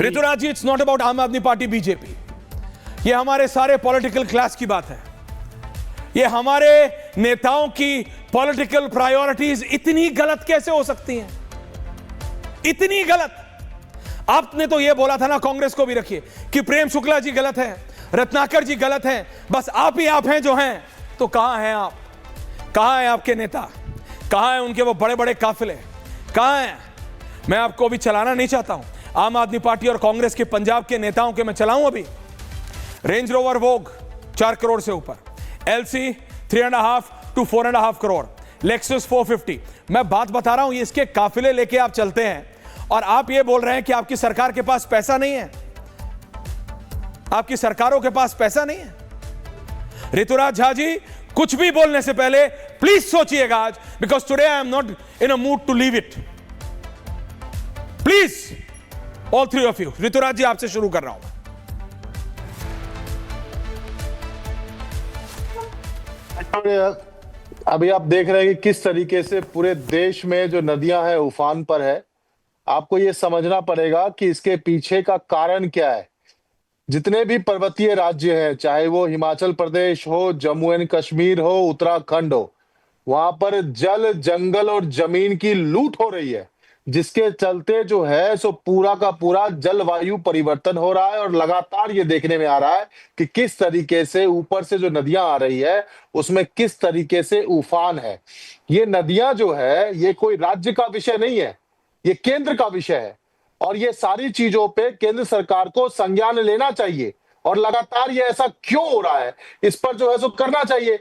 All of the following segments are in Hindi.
Rituraj ji, it's not about Aam Aadmi party BJP, ये हमारे सारे पॉलिटिकल क्लास की बात है। ये हमारे नेताओं की पॉलिटिकल प्रायोरिटीज इतनी गलत कैसे हो सकती हैं? इतनी गलत। आपने तो ये बोला था ना, कांग्रेस को भी रखिए, कि प्रेम शुक्ला जी गलत है, रत्नाकर जी गलत हैं, बस आप ही आप हैं जो हैं। तो कहां हैं आप? कहां हैं आपके नेता? कहां हैं उनके वो बड़े बड़े काफिले? कहां हैं? मैं आपको अभी चलाना नहीं चाहता हूं। आम आदमी पार्टी और कांग्रेस के पंजाब के नेताओं के मैं चलाऊं अभी। रेंज रोवर वोग 4 करोड़ से ऊपर, एलसी 3.5 to 4.5 करोड़, लेक्सस 450। मैं बात बता रहा हूं, ये इसके काफिले लेके आप चलते हैं और आप ये बोल रहे हैं कि आपकी सरकार के पास पैसा नहीं है। आपकी सरकारों के पास पैसा नहीं है। ऋतुराज झा जी, कुछ भी बोलने से पहले प्लीज सोचिएगा आज, because today I am not in a mood to leave it. Please all three of you. Rituraj ji, आपसे शुरू कर रहा हूं। अभी आप देख रहे हैं कि किस तरीके से पूरे देश में जो नदियां हैं उफान पर है। आपको ये समझना पड़ेगा कि इसके पीछे का कारण क्या है। जितने भी पर्वतीय राज्य हैं, चाहे वो हिमाचल प्रदेश हो, जम्मू एंड कश्मीर हो, उत्तराखंड हो, वहां पर जल, जंगल और जमीन की लूट हो रही है, जिसके चलते जो है सो पूरा का पूरा जलवायु परिवर्तन हो रहा है। और लगातार ये देखने में आ रहा है कि किस तरीके से ऊपर से जो नदियां आ रही है उसमें किस तरीके से उफान है। ये नदियां जो है, ये कोई राज्य का विषय नहीं है, ये केंद्र का विषय है। और ये सारी चीजों पे केंद्र सरकार को संज्ञान लेना चाहिए। और लगातार ये ऐसा क्यों हो रहा है, इस पर जो है सो करना चाहिए।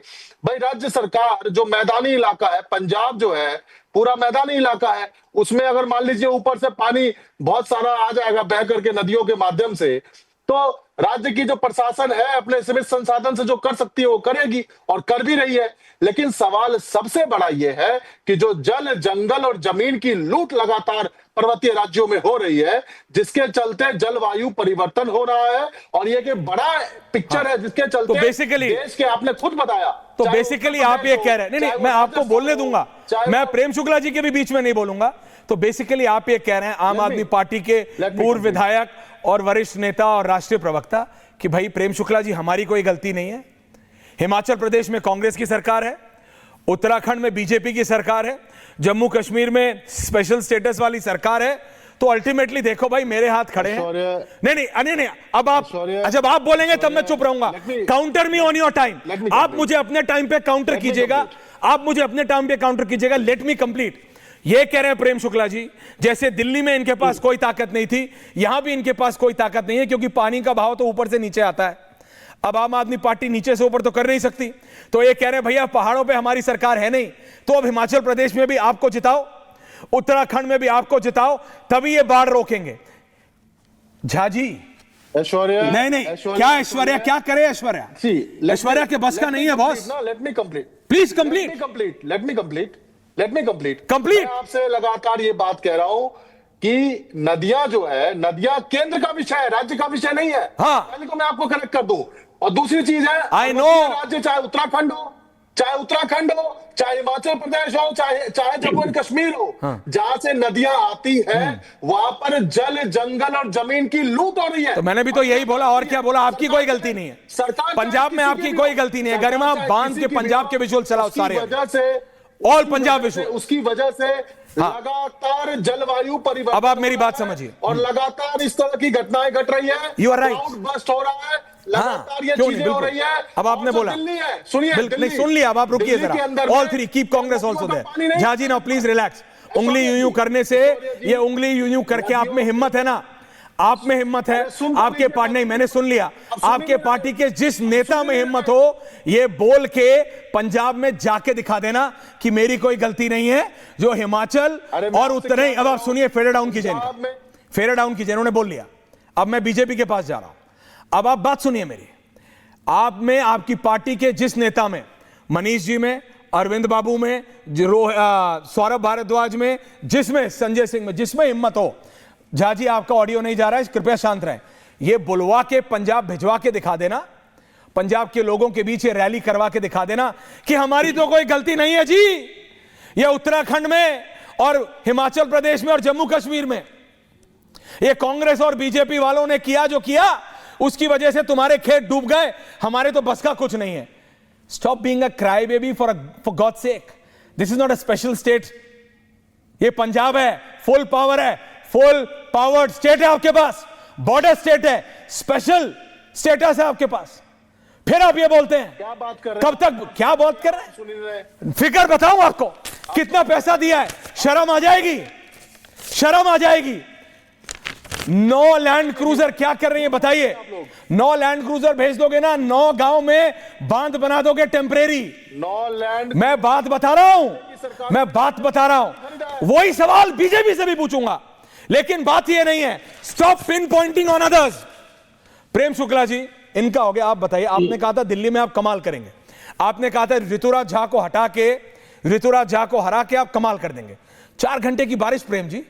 भाई, राज्य सरकार जो मैदानी इलाका है, पंजाब जो है पूरा मैदानी इलाका है, उसमें अगर मान लीजिए ऊपर से पानी बहुत सारा आ जाएगा बह करके नदियों के माध्यम से, तो राज्य की जो प्रशासन है अपने सीमित संसाधन से जो कर सकती है वो करेगी और कर भी रही है। लेकिन सवाल सबसे बड़ा ये है कि जो जल, जंगल और जमीन की लूट लगातार पर्वतीय राज्यों में हो रही है, जिसके चलते जलवायु परिवर्तन हो रहा है। और ये कि बड़ा पिक्चर है जिसके चलते तो बेसिकली देश के, आपने खुद बताया, तो बेसिकली आप ये कह रहे हैं, नहीं, मैं आपको बोलने दूंगा, मैं प्रेम शुक्ला जी के भी बीच में नहीं बोलूंगा। तो बेसिकली आप ये कह रहे हैं, आम आदमी पार्टी के पूर्व विधायक और वरिष्ठ नेता और राष्ट्रीय प्रवक्ता, कि भाई प्रेम शुक्ला जी, हमारी कोई गलती नहीं है। हिमाचल प्रदेश में कांग्रेस की सरकार है, उत्तराखंड में बीजेपी की सरकार है, जम्मू कश्मीर में स्पेशल स्टेटस वाली सरकार है। तो अल्टीमेटली देखो भाई, मेरे हाथ खड़े हैं। नहीं, अब आप, जब आप बोलेंगे तब मैं चुप रहूंगा। Counter me on your time. आप मुझे अपने टाइम पे काउंटर कीजिएगा, आप मुझे अपने टाइम पे काउंटर कीजिएगा। Let me complete. ये कह रहे हैं प्रेम शुक्ला जी, जैसे दिल्ली में इनके पास कोई ताकत नहीं थी, यहां भी इनके पास कोई ताकत नहीं है, क्योंकि पानी का भाव तो ऊपर से नीचे आता है। अब आम आदमी पार्टी नीचे से ऊपर तो कर नहीं सकती। तो ये कह रहे हैं भैया पहाड़ों पे हमारी सरकार है नहीं, तो अब हिमाचल प्रदेश में भी आपको जिताओ, उत्तराखंड में भी आपको जिताओ, तभी ये बाढ़ रोकेंगे। झा जी, ऐश्वर्या, नहीं, क्या ऐश्वर्या, क्या करे ऐश्वर्या? ऐश्वर्या के बस का नहीं है boss. Let me complete, please complete, let me complete. मैं आपसे लगातार ये बात कह रहा हूं कि नदियां जो है, नदियां केंद्र का विषय है, राज्य का विषय नहीं है। हाँ, पहले तो मैं आपको करेक्ट कर दूं। और दूसरी चीज है, आई नो, राज्य चाहे उत्तराखंड हो, चाहे हिमाचल प्रदेश हो, चाहे जम्मू एंड कश्मीर हो, जहां से नदियां आती है वहां पर जल, जंगल और जमीन की लूट हो रही है। तो मैंने भी तो यही बोला, और क्या बोला? आपकी कोई गलती नहीं है, सरकार पंजाब में आपकी कोई गलती नहीं है। गरिमा बांध के पंजाब के विजुअल चलाओ सारे, वजह से ऑल पंजाब विजुअल, उसकी वजह से लगातार जलवायु परिवर्तन। अब आप मेरी बात समझिए, और लगातार इस तरह की घटनाएं घट रही है। यू आर राइट, बस्ट हो रहा है, लगातार ये चीजें हो रही है। अब आपने बोला, सुनिए, सुन लिया। अब आप रुकिए जरा। All three, keep Congress also there. Jha ji, now please relax. उंगली यूं करने से, ये उंगली यूं करके आप में हिम्मत है ना, आप में हिम्मत है, आपके पार्टी, नहीं मैंने सुन लिया, आपके पार्टी के जिस नेता में हिम्मत हो, ये बोल के पंजाब में जाके दिखा देना कि मेरी कोई गलती नहीं है। जो हिमाचल और उत्तर, नहीं, अब आप सुनिए, फेडर डाउन कीजिए, फेडर डाउन कीजिए, उन्होंने बोल लिया। अब मैं बीजेपी के पास जा रहा हूं। अब आप बात सुनिए मेरी। आप में, आपकी पार्टी के जिस नेता में, मनीष जी में, अरविंद बाबू में, सौरभ भारद्वाज में, जिसमें संजय सिंह में, जिसमें हिम्मत हो, झा जी आपका ऑडियो नहीं जा रहा है, कृपया शांत रहें। ये बुलवा के पंजाब भिजवा के दिखा देना, पंजाब के लोगों के बीच रैली करवा के दिखा देना कि हमारी तो कोई गलती नहीं है जी। ये उत्तराखंड में और हिमाचल प्रदेश में और जम्मू कश्मीर में ये कांग्रेस और बीजेपी वालों ने किया जो किया, उसकी वजह से तुम्हारे खेत डूब गए, हमारे तो बस का कुछ नहीं है। Stop being a cry baby for God sake. This is not a special state. ये पंजाब है, फुल पावर है, फुल पावर्ड स्टेट है आपके पास, बॉर्डर स्टेट है, स्पेशल स्टेटस है आपके पास। फिर आप ये बोलते हैं क्या बात कर रहे कब तक, क्या बात कर रहे हैं? सुन रहे हैं। फिगर बताऊं आपको कितना पैसा दिया है? शर्म आ जाएगी, शर्म आ जाएगी। 9 लैंड क्रूजर क्या कर रही है बताइए? 9 लैंड क्रूजर भेज दोगे ना, 9 गांव में बांध बना दोगे टेम्परेरी। 9 लैंड, मैं बात बता रहा हूं, मैं बात बता रहा हूं। वही सवाल बीजेपी से भी पूछूंगा, लेकिन बात यह नहीं है। Stop pinpointing on others. Prem Shukla ji, इनका हो गया, आप बताइए। आपने कहा था दिल्ली में आप कमाल करेंगे, आपने कहा था ऋतुराज झा को हटा के, ऋतुराज झा को हरा के आप कमाल कर देंगे। 4 घंटे की बारिश प्रेम जी,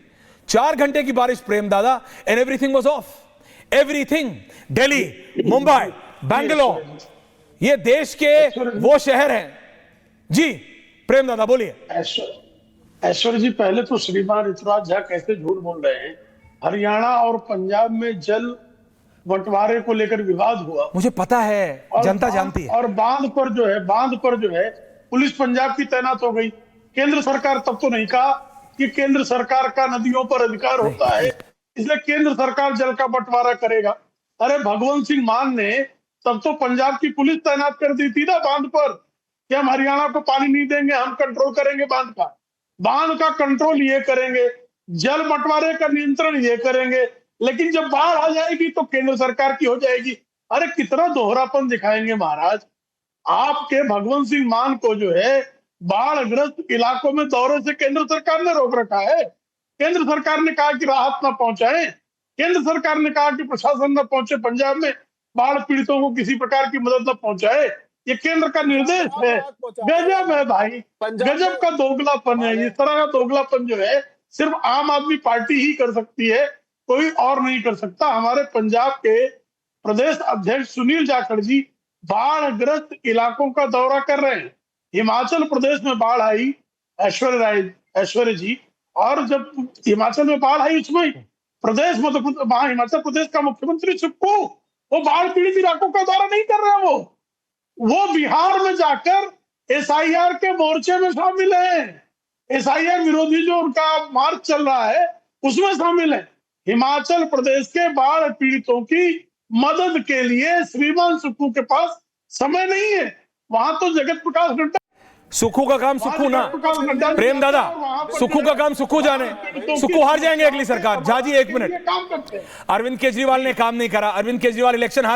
4 घंटे की बारिश प्रेम दादा, and everything was of. Everything, Delhi, Mumbai, Bangalore, ये देश के वो शहर हैं जी। प्रेम दादा बोलिए। ऐश्वर्य जी, पहले तो श्रीमान ऋतुराज झा कैसे झूठ बोल रहे हैं। हरियाणा और पंजाब में जल बंटवारे को लेकर विवाद हुआ, मुझे पता है, जनता जानती है। और बांध पर जो है पुलिस पंजाब की तैनात हो गई। केंद्र सरकार तब तो नहीं कहा कि केंद्र सरकार का नदियों पर अधिकार होता है, इसलिए केंद्र सरकार जल का बंटवारा करेगा। अरे भगवंत सिंह मान ने तब तो पंजाब की पुलिस तैनात कर दी थी ना बांध पर, कि हम हरियाणा को पानी नहीं देंगे, हम कंट्रोल करेंगे बांध का कंट्रोल ये करेंगे, जल बंटवारे का नियंत्रण ये करेंगे। लेकिन जब बाढ़ आ जाएगी तो केंद्र सरकार की हो जाएगी। अरे कितना दोहरापन दिखाएंगे महाराज। आपके भगवंत सिंह मान को जो है बाढ़ग्रस्त इलाकों में दौरे से केंद्र सरकार ने रोक रखा है। केंद्र सरकार ने कहा कि राहत न पहुंचाएं, केंद्र सरकार ने कहा कि प्रशासन न पहुंचे, पंजाब में बाढ़ पीड़ितों को किसी प्रकार की मदद न पहुंचाए, ये केंद्र का निर्देश है। गजब है भाई, गजब का दोगलापन है। इस तरह का दोगलापन जो है सिर्फ आम आदमी पार्टी ही कर सकती है, कोई और नहीं कर सकता। हमारे पंजाब के प्रदेश अध्यक्ष सुनील जाखड़ जी बाढ़ग्रस्त इलाकों का दौरा कर रहे हैं। हिमाचल प्रदेश में बाढ़ आई, ऐश्वर्य जी, और जब हिमाचल में बाढ़ आई उसमें प्रदेश वहां हिमाचल प्रदेश का मुख्यमंत्री सुक्खू वो बाढ़ पीड़ित इलाकों का दौरा नहीं कर रहे। वो बिहार में जाकर SIR के मोर्चे में शामिल है। SIR विरोधी जो उनका मार्च चल रहा है उसमें शामिल है। हिमाचल प्रदेश के बाढ़ पीड़ितों की मदद के लिए श्रीमान सुक्खू के पास समय नहीं है। वहां तो जगत प्रकाश नड्डा, सुक्खू का काम सुक्खू ना, प्रेम दादा, सुक्खू का काम सुक्खू जाने। सुक्खू हार जाएंगे अगली सरकार। झा जी 1 मिनट। काम करते हैं। अरविंद केजरीवाल ने काम नहीं करा, अरविंद केजरीवाल इलेक्शन हार